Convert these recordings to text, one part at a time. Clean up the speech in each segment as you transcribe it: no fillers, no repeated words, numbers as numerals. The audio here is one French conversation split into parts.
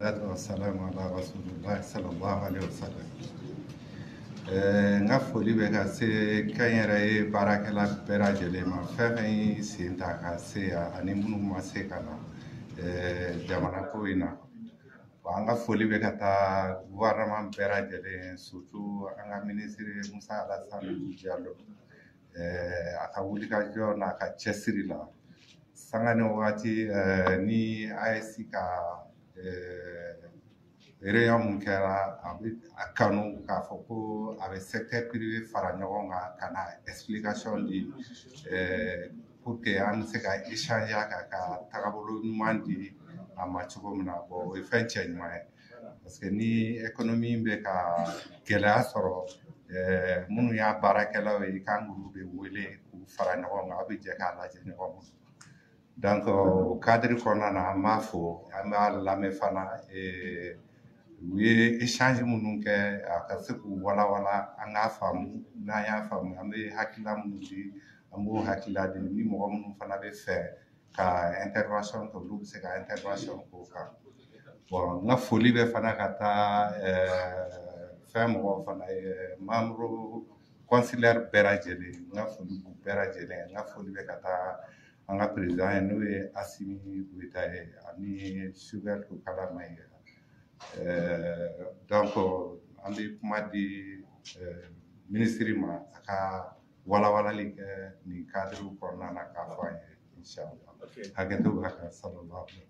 Wassalamu ala rasulillah sallallahu alaihi wasallam. N ka foli bɛ ka se kɛnyɛrɛye baarakɛla bɛɛ lajɛlen ma fɛn fɛn y'i sen ta ka se yan ani minnu ma se ka na jamana ko in na. An ka foli bɛ ka taa gouvernement bɛɛ lajɛlen surtout an ka ministre Musa Alassane Diallo a ka wulikajɔ n'a ka cɛsiri la sanga ni wagati ni AES ka réunion mun kɛra a bɛ a kanu k'a fɔ ko a bɛ secteur privé fara ɲɔgɔn kan ka na explication di pour que an bɛ se ka échanger a kan ka tagabolo ɲuman di a ma cogo min na bon o ye fɛn cɛ ɲuman ye parce que ni économie bɛ ka gɛlɛya sɔrɔ minnu y'a baarakɛlaw ye kan k'olu de wele k'u fara ɲɔgɔn kan a bɛ jɛ k'a lajɛ ɲɔgɔn bolo donc o cadre kɔnɔna na an b'a fɔ an b'a lamɛn fana u ye échange minnu kɛ a ka se k'u walawala an k'a faamu n'an y'a faamu an bɛ hakilila minnu di an b'o hakilila di ni mɔgɔ minnu fana bɛ fɛ ka intervention kɛ olu bɛ se ka intervention k'o kan bon n ka foli bɛ fana ka taa fɛn mɔgɔw fana ye membre consulaire bɛɛ lajɛlen n ka foli b'u bɛɛ lajɛlen n ka foli bɛ ka taa an ka président ye n'o ye Asimi Goyita ye ani Sugɛl Kala Mayiga donc an bɛ kuma di ministre ma a ka walawalali kɛ nin cadre kɔnɔna na k'a fɔ an ye inchallah hakɛto b'a kan sallallahu alaihi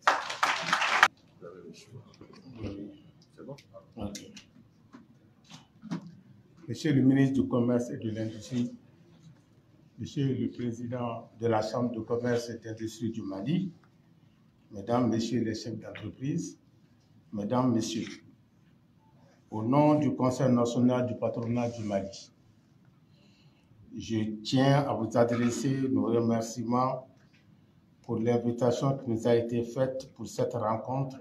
wasallam. Monsieur le ministre du Commerce et de l'Industrie, Monsieur le Président de la Chambre de commerce et d'industrie du Mali, Mesdames, Messieurs les chefs d'entreprise, Mesdames, Messieurs, au nom du Conseil national du patronat du Mali, je tiens à vous adresser nos remerciements pour l'invitation qui nous a été faite pour cette rencontre,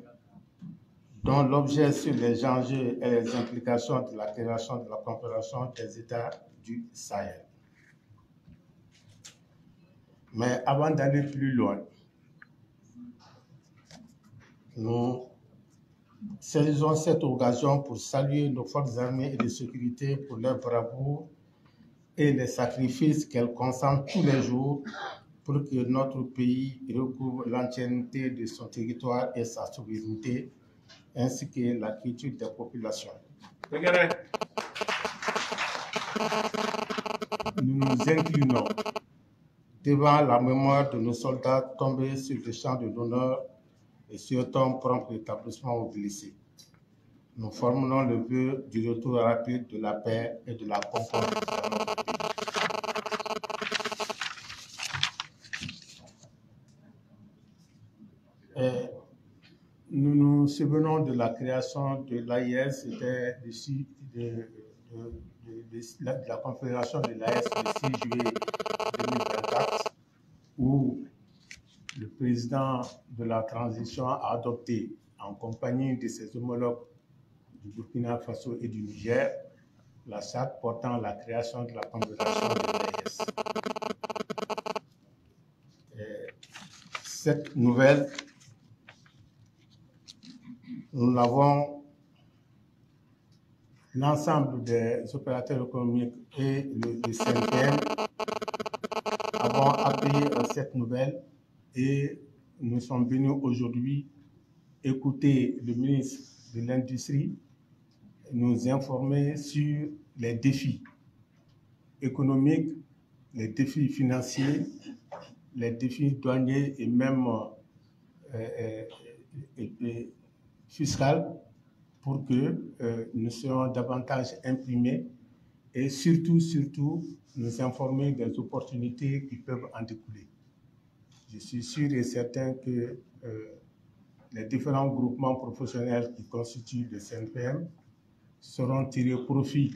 dont l'objet sur les enjeux et les implications de la création de la Confédération des États du Sahel. Mais avant d'aller plus loin, nous saisissons cette occasion pour saluer nos forces armées et de sécurité pour leur bravoure et les sacrifices qu'elles consentent tous les jours pour que notre pays recouvre l'entièreté de son territoire et sa souveraineté, ainsi que la quiétude des populations. Nous nous inclinons devant la mémoire de nos soldats tombés sur le champ de l'honneur et souhaitons prompt rétablissement aux blessés. Nous formulons le vœu du retour rapide de la paix et de la concorde dans notre pays. Nous nous souvenons de la création de l'AIS, c'était de la confédération de l'AIS le 6 juillet 2024, où le président de la transition a adopté, en compagnie de ses homologues du Burkina Faso et du Niger, la charte portant la création de la confédération de l'AIS. Cette nouvelle, nous l'avons, l'ensemble des opérateurs économiques et le CNPM avons appuyé cette nouvelle et nous sommes venus aujourd'hui écouter le ministre de l'Industrie nous informer sur les défis économiques, les défis financiers, les défis douaniers et même fiscaux pour que nous soyons davantage imprimés et surtout nous informer des opportunités qui peuvent en découler. Je suis sûr et certain que les différents groupements professionnels qui constituent le CNPM sauront tirer profit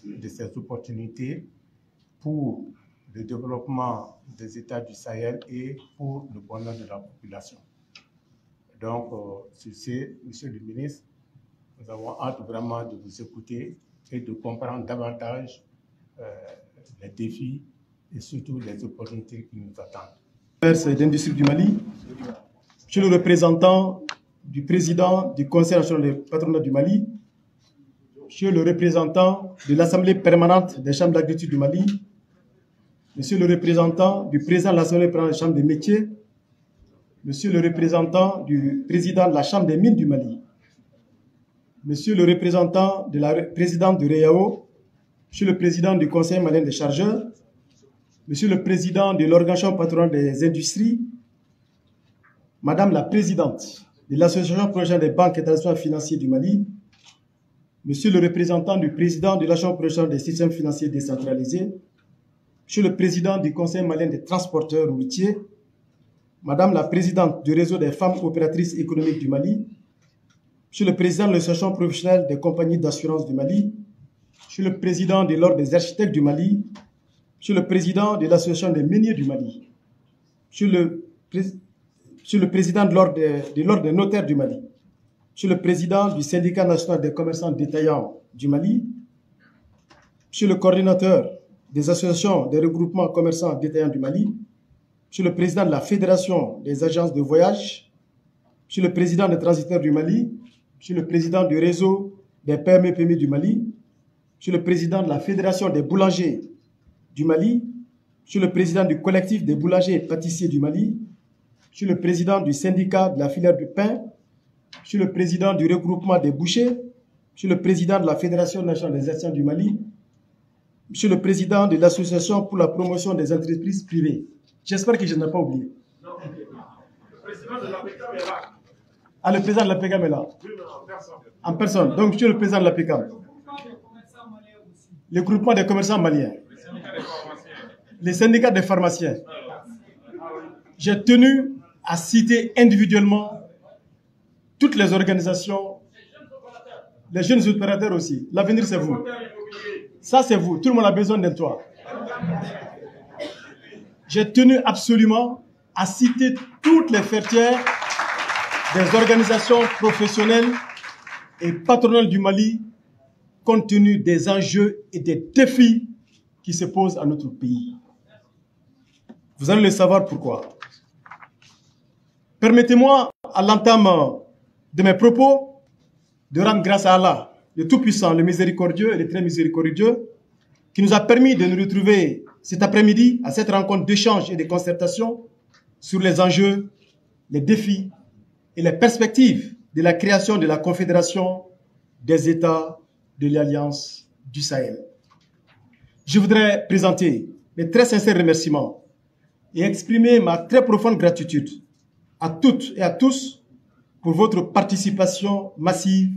de ces opportunités pour le développement des États du Sahel et pour le bonheur de la population. Donc, sur ce, Monsieur le ministre, nous avons hâte vraiment de vous écouter et de comprendre davantage les défis et surtout les opportunités qui nous attendent. Commerce et d'industrie du Mali, je suis le représentant du président du Conseil national des patronats du Mali, Monsieur le représentant de l'Assemblée permanente des chambres d'agriculture du Mali, Monsieur le représentant du président de l'Assemblée permanente des chambres des métiers, Monsieur le représentant du président de la Chambre des mines du Mali, Monsieur le représentant de la présidente de REAO, Monsieur le président du Conseil malien des chargeurs, Monsieur le président de l'Organisation patronale des industries, Madame la présidente de l'Association professionnelle des banques et établissements financiers du Mali, Monsieur le représentant du président de l'Association professionnelle des systèmes financiers décentralisés, Monsieur le président du Conseil malien des transporteurs routiers, Madame la présidente du réseau des femmes opératrices économiques du Mali, Monsieur le président de l'Association professionnelle des compagnies d'assurance du Mali, Monsieur le président de l'Ordre des architectes du Mali, Monsieur le président de l'Association des miniers du Mali, Monsieur le président de l'Ordre des notaires du Mali, Monsieur le président du syndicat national des commerçants détaillants du Mali, Monsieur le coordinateur des associations des regroupements commerçants détaillants du Mali, Monsieur le président de la Fédération des agences de voyage, Monsieur le président des transitaires du Mali, Monsieur le président du réseau des PME du Mali, Monsieur le président de la Fédération des boulangers du Mali, Monsieur le président du collectif des boulangers et pâtissiers du Mali, Monsieur le président du syndicat de la filière du pain, Monsieur le président du regroupement des bouchers, Monsieur le président de la Fédération nationale des artisans du Mali, Monsieur le président de l'Association pour la promotion des entreprises privées. J'espère que je n'ai pas oublié. Non, le président de l'APECAM est là. Ah, le président de l'APECAM est là. Oui, mais en personne. En personne. Donc, Monsieur le président de l'APECAM. Le groupement des commerçants maliens. Les syndicats des pharmaciens. J'ai tenu à citer individuellement toutes les organisations, les jeunes opérateurs aussi. L'avenir, c'est vous. Ça, c'est vous. Tout le monde a besoin d'un toit. J'ai tenu absolument à citer toutes les fertières des organisations professionnelles et patronales du Mali, compte tenu des enjeux et des défis qui se posent à notre pays. Vous allez le savoir pourquoi. Permettez-moi, à l'entame de mes propos, de rendre grâce à Allah, le Tout-Puissant, le Miséricordieux et le Très Miséricordieux, qui nous a permis de nous retrouver cet après-midi à cette rencontre d'échange et de concertation sur les enjeux, les défis et les perspectives de la création de la Confédération des États de l'Alliance du Sahel. Je voudrais présenter mes très sincères remerciements et exprimer ma très profonde gratitude à toutes et à tous pour votre participation massive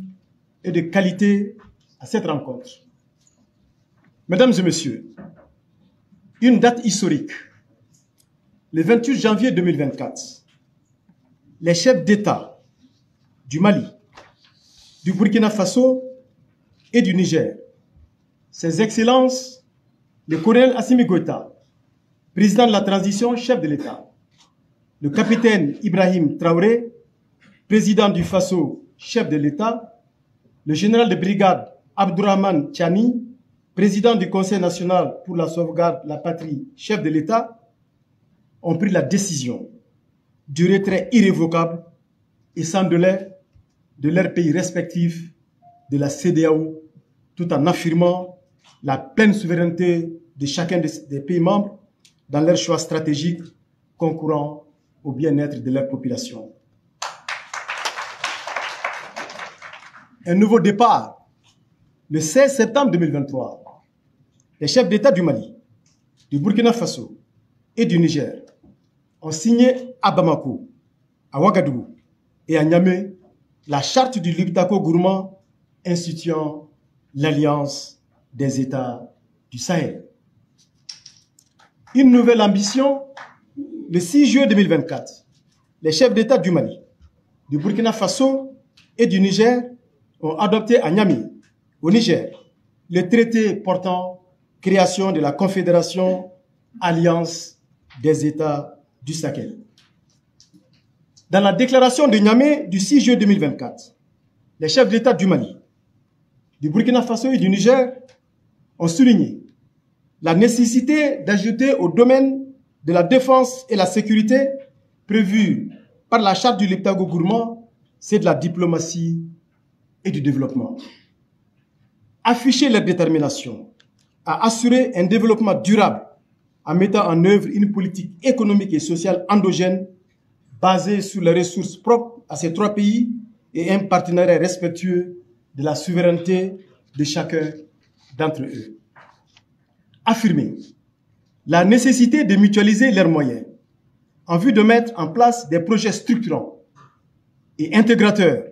et de qualité à cette rencontre. Mesdames et messieurs, une date historique, le 28 janvier 2024, les chefs d'État du Mali, du Burkina Faso et du Niger, Ses Excellences, le colonel Assimi Goïta, président de la transition, chef de l'État, le capitaine Ibrahim Traoré, président du Faso, chef de l'État, le général de brigade Abdourahmane Tchani, président du Conseil national pour la sauvegarde de la patrie, chef de l'État, ont pris la décision du retrait irrévocable et sans délai de leurs pays respectifs de la CEDEAO, tout en affirmant la pleine souveraineté de chacun des pays membres dans leurs choix stratégiques concourant au bien-être de leur population. Un nouveau départ, le 16 septembre 2023, les chefs d'État du Mali, du Burkina Faso et du Niger ont signé à Bamako, à Ouagadougou et à Niamey la charte du Liptako-Gourmand instituant l'Alliance des États du Sahel. Une nouvelle ambition, le 6 juillet 2024, les chefs d'État du Mali, du Burkina Faso et du Niger ont adopté à Niamey, au Niger, le traité portant création de la Confédération Alliance des États du Sahel. Dans la déclaration de Niamey du 6 juillet 2024, les chefs d'État du Mali, du Burkina Faso et du Niger ont souligné la nécessité d'ajouter au domaine de la défense et la sécurité prévue par la charte du Liptako-Gourmand c'est de la diplomatie et du développement. Afficher leur détermination à assurer un développement durable en mettant en œuvre une politique économique et sociale endogène basée sur les ressources propres à ces trois pays et un partenariat respectueux de la souveraineté de chacun d'entre eux. Affirmer la nécessité de mutualiser leurs moyens en vue de mettre en place des projets structurants et intégrateurs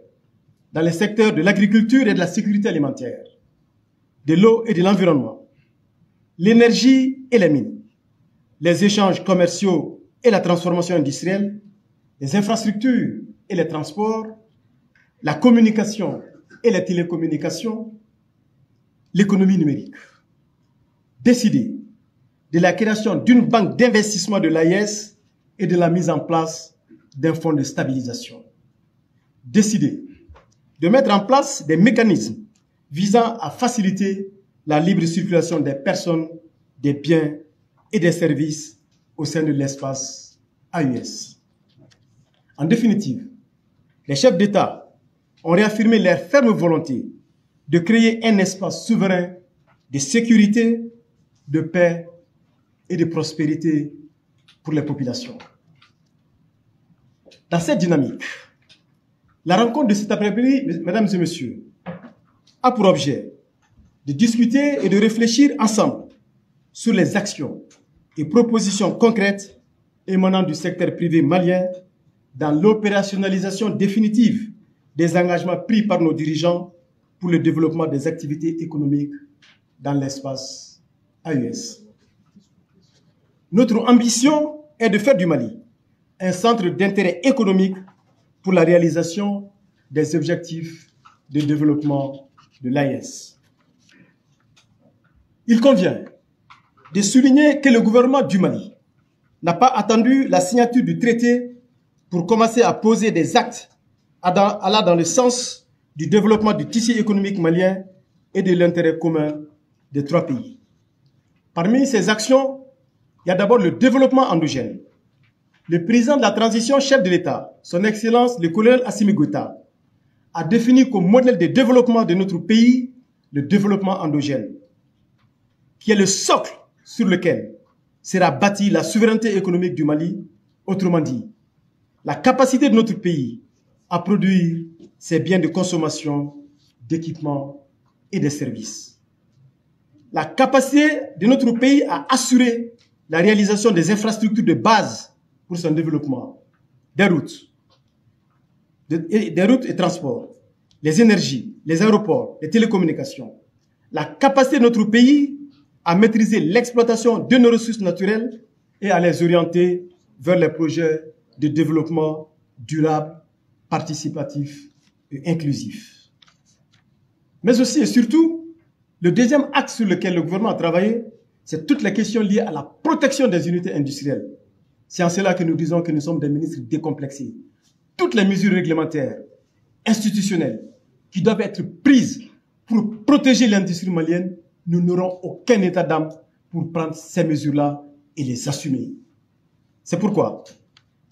dans les secteurs de l'agriculture et de la sécurité alimentaire, de l'eau et de l'environnement, l'énergie et les mines, les échanges commerciaux et la transformation industrielle, les infrastructures et les transports, la communication et les télécommunications, l'économie numérique. Décider de la création d'une banque d'investissement de l'AES et de la mise en place d'un fonds de stabilisation. Décider de mettre en place des mécanismes visant à faciliter la libre circulation des personnes, des biens et des services au sein de l'espace AES. En définitive, les chefs d'État ont réaffirmé leur ferme volonté de créer un espace souverain de sécurité, de paix et de prospérité pour les populations. Dans cette dynamique, la rencontre de cet après-midi, mesdames et messieurs, a pour objet de discuter et de réfléchir ensemble sur les actions et propositions concrètes émanant du secteur privé malien dans l'opérationnalisation définitive des engagements pris par nos dirigeants pour le développement des activités économiques dans l'espace AES. Notre ambition est de faire du Mali un centre d'intérêt économique pour la réalisation des objectifs de développement de l'AES. Il convient de souligner que le gouvernement du Mali n'a pas attendu la signature du traité pour commencer à poser des actes allant dans le sens du développement du tissu économique malien et de l'intérêt commun des trois pays. Parmi ces actions, il y a d'abord le développement endogène. Le président de la transition, chef de l'État, son Excellence le colonel Assimi Goïta, a défini comme modèle de développement de notre pays le développement endogène, qui est le socle sur lequel sera bâtie la souveraineté économique du Mali, autrement dit, la capacité de notre pays à produire ses biens de consommation, d'équipement et de services. La capacité de notre pays à assurer la réalisation des infrastructures de base pour son développement, des routes et transports, les énergies, les aéroports, les télécommunications. La capacité de notre pays à maîtriser l'exploitation de nos ressources naturelles et à les orienter vers les projets de développement durable, participatif et inclusif. Mais aussi et surtout, le deuxième axe sur lequel le gouvernement a travaillé, c'est toutes les questions liées à la protection des unités industrielles. C'est en cela que nous disons que nous sommes des ministres décomplexés. Toutes les mesures réglementaires, institutionnelles, qui doivent être prises pour protéger l'industrie malienne, nous n'aurons aucun état d'âme pour prendre ces mesures-là et les assumer. C'est pourquoi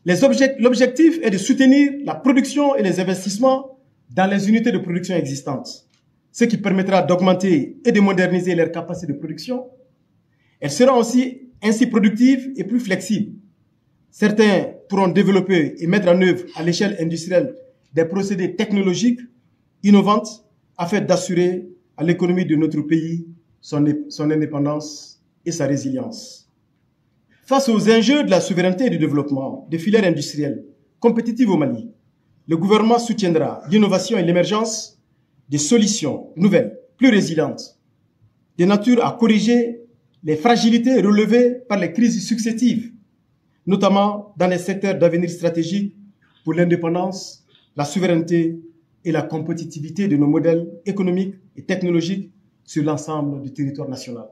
l'objectif est de soutenir la production et les investissements dans les unités de production existantes, ce qui permettra d'augmenter et de moderniser leurs capacités de production. Elles seront aussi ainsi productives et plus flexibles. Certains pourront développer et mettre en œuvre à l'échelle industrielle des procédés technologiques innovantes afin d'assurer à l'économie de notre pays son indépendance et sa résilience. Face aux enjeux de la souveraineté et du développement des filières industrielles compétitives au Mali, le gouvernement soutiendra l'innovation et l'émergence des solutions nouvelles, plus résilientes, de nature à corriger les fragilités relevées par les crises successives, notamment dans les secteurs d'avenir stratégique pour l'indépendance, la souveraineté et la compétitivité de nos modèles économiques et technologiques sur l'ensemble du territoire national.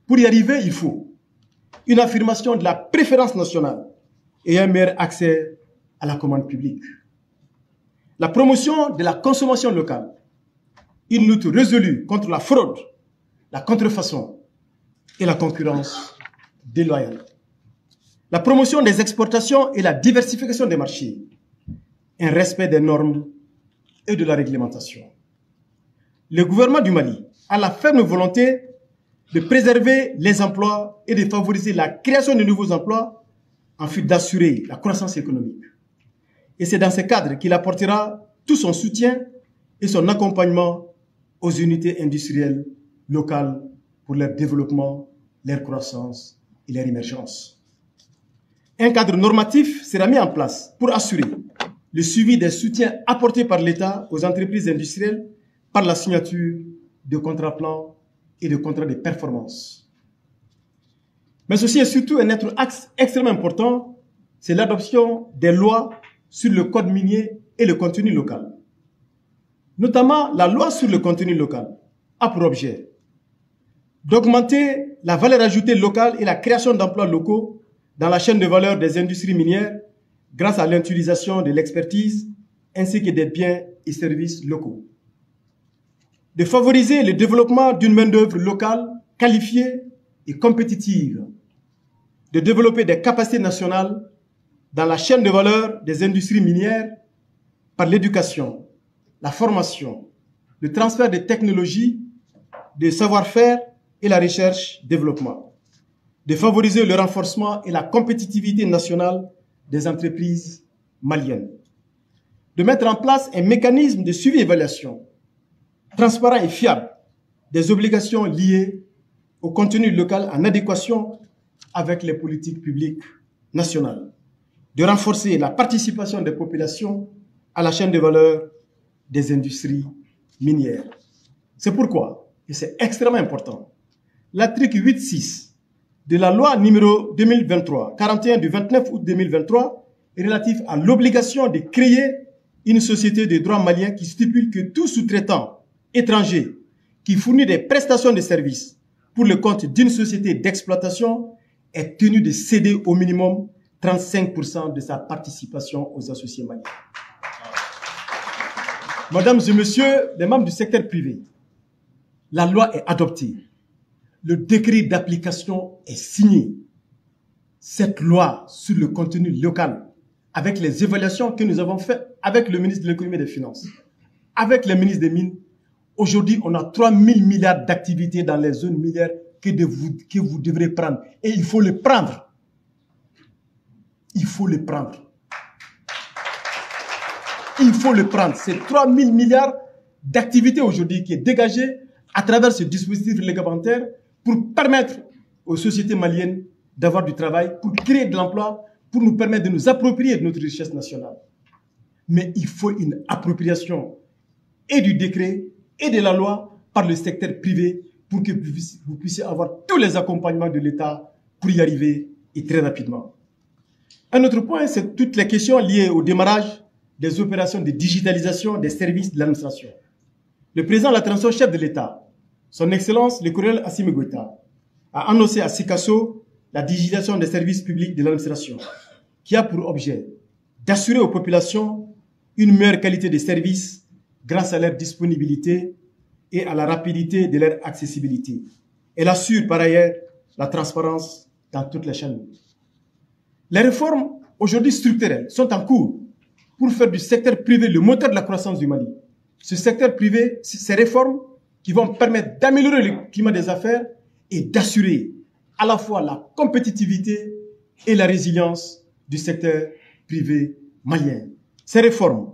Pour y arriver, il faut une affirmation de la préférence nationale et un meilleur accès à la commande publique. La promotion de la consommation locale, une lutte résolue contre la fraude, la contrefaçon et la concurrence déloyale. La promotion des exportations et la diversification des marchés. un respect des normes et de la réglementation. Le gouvernement du Mali a la ferme volonté de préserver les emplois et de favoriser la création de nouveaux emplois en vue d'assurer la croissance économique. Et c'est dans ce cadre qu'il apportera tout son soutien et son accompagnement aux unités industrielles locales pour leur développement, leur croissance et leur émergence. Un cadre normatif sera mis en place pour assurer le suivi des soutiens apportés par l'État aux entreprises industrielles par la signature de contrats plans et de contrats de performance. Mais ceci est surtout un autre axe extrêmement important, c'est l'adoption des lois sur le code minier et le contenu local. Notamment, la loi sur le contenu local a pour objet d'augmenter la valeur ajoutée locale et la création d'emplois locaux dans la chaîne de valeur des industries minières grâce à l'utilisation de l'expertise ainsi que des biens et services locaux. De favoriser le développement d'une main-d'œuvre locale qualifiée et compétitive. De développer des capacités nationales dans la chaîne de valeur des industries minières par l'éducation, la formation, le transfert de technologies, de savoir-faire et la recherche-développement. De favoriser le renforcement et la compétitivité nationale des entreprises maliennes. De mettre en place un mécanisme de suivi-évaluation transparent et fiable des obligations liées au contenu local en adéquation avec les politiques publiques nationales. De renforcer la participation des populations à la chaîne de valeur des industries minières. C'est pourquoi, et c'est extrêmement important, l'article 8.6 de la loi numéro 2023-41 du 29 août 2023 est relatif à l'obligation de créer une société de droit malien qui stipule que tout sous-traitant étranger qui fournit des prestations de services pour le compte d'une société d'exploitation est tenu de céder au minimum 35% de sa participation aux associés maliens. Mesdames et messieurs, les membres du secteur privé, la loi est adoptée. Le décret d'application est signé. Cette loi sur le contenu local, avec les évaluations que nous avons faites avec le ministre de l'économie et des finances, avec le ministre des Mines, aujourd'hui, on a 3 000 milliards d'activités dans les zones minières que vous devrez prendre. Et il faut les prendre. Il faut les prendre. Il faut le prendre. C'est 3 000 milliards d'activités aujourd'hui qui est dégagé à travers ce dispositif réglementaire pour permettre aux sociétés maliennes d'avoir du travail, pour créer de l'emploi, pour nous permettre de nous approprier de notre richesse nationale. Mais il faut une appropriation et du décret et de la loi par le secteur privé pour que vous puissiez avoir tous les accompagnements de l'État pour y arriver et très rapidement. Un autre point, c'est toutes les questions liées au démarrage des opérations de digitalisation des services de l'administration. Le président de la transition, chef de l'État, son Excellence le colonel Assimi Goïta, a annoncé à Sikasso la digitalisation des services publics de l'administration, qui a pour objet d'assurer aux populations une meilleure qualité de services grâce à leur disponibilité et à la rapidité de leur accessibilité. Elle assure par ailleurs la transparence dans toutes les chaînes. Les réformes aujourd'hui structurelles sont en cours pour faire du secteur privé le moteur de la croissance du Mali. Ce secteur privé, ces réformes qui vont permettre d'améliorer le climat des affaires et d'assurer à la fois la compétitivité et la résilience du secteur privé malien. Ces réformes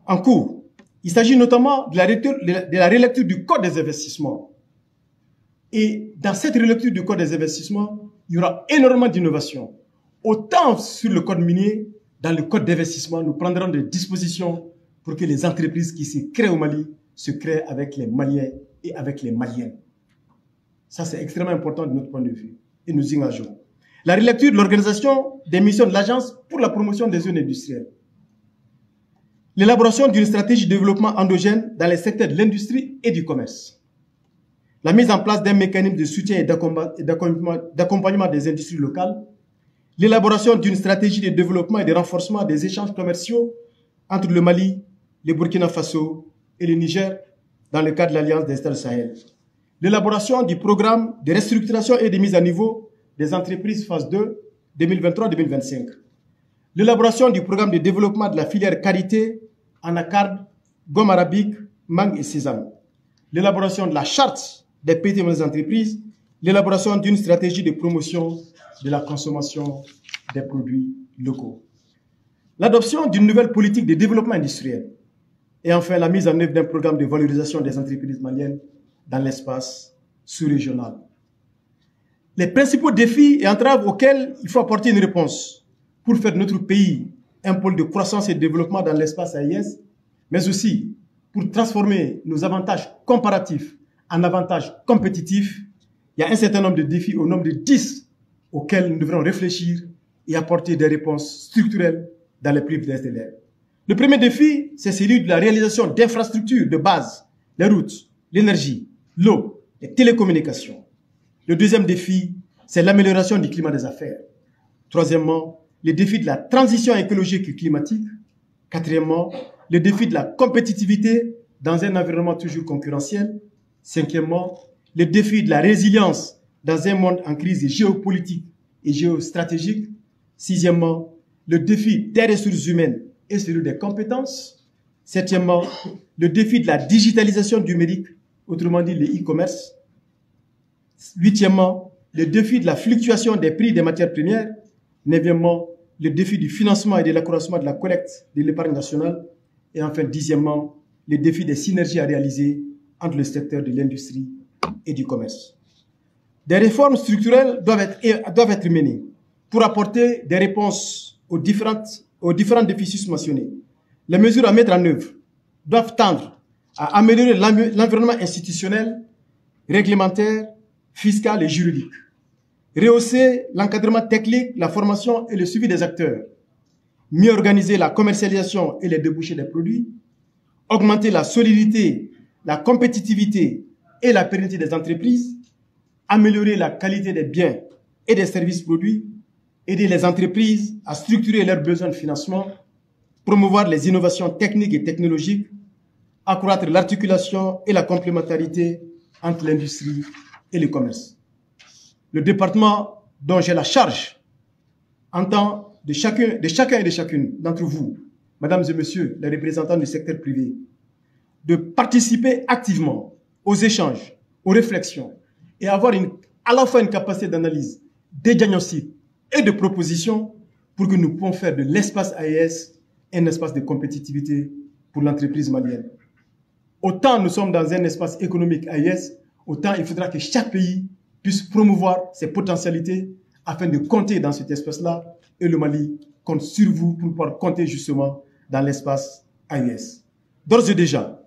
en cours, il s'agit notamment de la relecture du Code des investissements. Et dans cette relecture du Code des investissements, il y aura énormément d'innovations. Autant sur le Code minier, dans le Code d'investissement, nous prendrons des dispositions pour que les entreprises qui se créent au Mali se créent avec les Maliens et avec les Maliennes. Ça, c'est extrêmement important de notre point de vue. Et nous y engageons. La relecture de l'organisation des missions de l'Agence pour la promotion des zones industrielles. L'élaboration d'une stratégie de développement endogène dans les secteurs de l'industrie et du commerce. La mise en place d'un mécanisme de soutien et d'accompagnement des industries locales. L'élaboration d'une stratégie de développement et de renforcement des échanges commerciaux entre le Mali, le Burkina Faso et le Niger dans le cadre de l'Alliance des États du Sahel. L'élaboration du programme de restructuration et de mise à niveau des entreprises phase 2 2023-2025. l'élaboration du programme de développement de la filière qualité anacarde, gomme arabique, mangue et sésame, l'élaboration de la charte des PTE des entreprises, l'élaboration d'une stratégie de promotion de la consommation des produits locaux, l'adoption d'une nouvelle politique de développement industriel et enfin la mise en œuvre d'un programme de valorisation des entreprises maliennes dans l'espace sous-régional. Les principaux défis et entraves auxquels il faut apporter une réponse pour faire de notre pays un pôle de croissance et de développement dans l'espace AIS, mais aussi pour transformer nos avantages comparatifs en avantages compétitifs, il y a un certain nombre de défis au nombre de 10 auxquels nous devrons réfléchir et apporter des réponses structurelles dans les plus brefs délais. Le premier défi, c'est celui de la réalisation d'infrastructures de base, les routes, l'énergie, l'eau, les télécommunications. Le deuxième défi, c'est l'amélioration du climat des affaires. Troisièmement, le défi de la transition écologique et climatique. Quatrièmement, le défi de la compétitivité dans un environnement toujours concurrentiel. Cinquièmement, le défi de la résilience dans un monde en crise géopolitique et géostratégique. Sixièmement, le défi des ressources humaines et celui des compétences. Septièmement, le défi de la digitalisation numérique, autrement dit le e-commerce. Huitièmement, le défi de la fluctuation des prix des matières premières. Neuvièmement, le défi du financement et de l'accroissement de la collecte de l'épargne nationale. Et enfin, dixièmement, le défi des synergies à réaliser entre le secteur de l'industrie et du commerce. Des réformes structurelles doivent être menées pour apporter des réponses aux différents déficits mentionnés. Les mesures à mettre en œuvre doivent tendre à améliorer l'environnement institutionnel, réglementaire, fiscal et juridique, rehausser l'encadrement technique, la formation et le suivi des acteurs, mieux organiser la commercialisation et les débouchés des produits, augmenter la solidité, la compétitivité et la pérennité des entreprises, améliorer la qualité des biens et des services produits, aider les entreprises à structurer leurs besoins de financement, promouvoir les innovations techniques et technologiques, accroître l'articulation et la complémentarité entre l'industrie et le commerce. Le département dont j'ai la charge entend de chacun et de chacune d'entre vous, mesdames et messieurs les représentants du secteur privé, de participer activement aux échanges, aux réflexions et avoir à la fois une capacité d'analyse, de diagnostic et de propositions pour que nous puissions faire de l'espace AES un espace de compétitivité pour l'entreprise malienne. Autant nous sommes dans un espace économique AES, autant il faudra que chaque pays puisse promouvoir ses potentialités afin de compter dans cet espace-là. Et le Mali compte sur vous pour pouvoir compter justement dans l'espace AES. D'ores et déjà,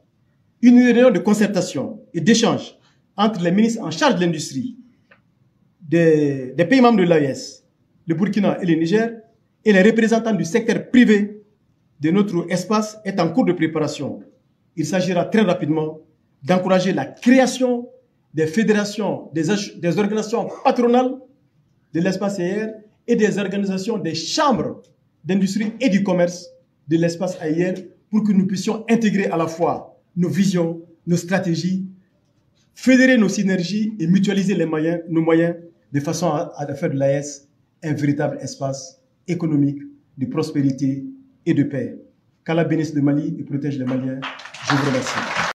une réunion de concertation et d'échange entre les ministres en charge de l'industrie des pays membres de l'AES, le Burkina et le Niger, et les représentants du secteur privé de notre espace est en cours de préparation. Il s'agira très rapidement d'encourager la création des fédérations, des organisations patronales de l'espace AER et des organisations des chambres d'industrie et du commerce de l'espace AER pour que nous puissions intégrer à la fois nos visions, nos stratégies, fédérer nos synergies et mutualiser nos moyens de façon à faire de l'AES un véritable espace économique de prospérité et de paix. Qu'Allah bénisse le Mali et protège les Maliens. Je vous remercie.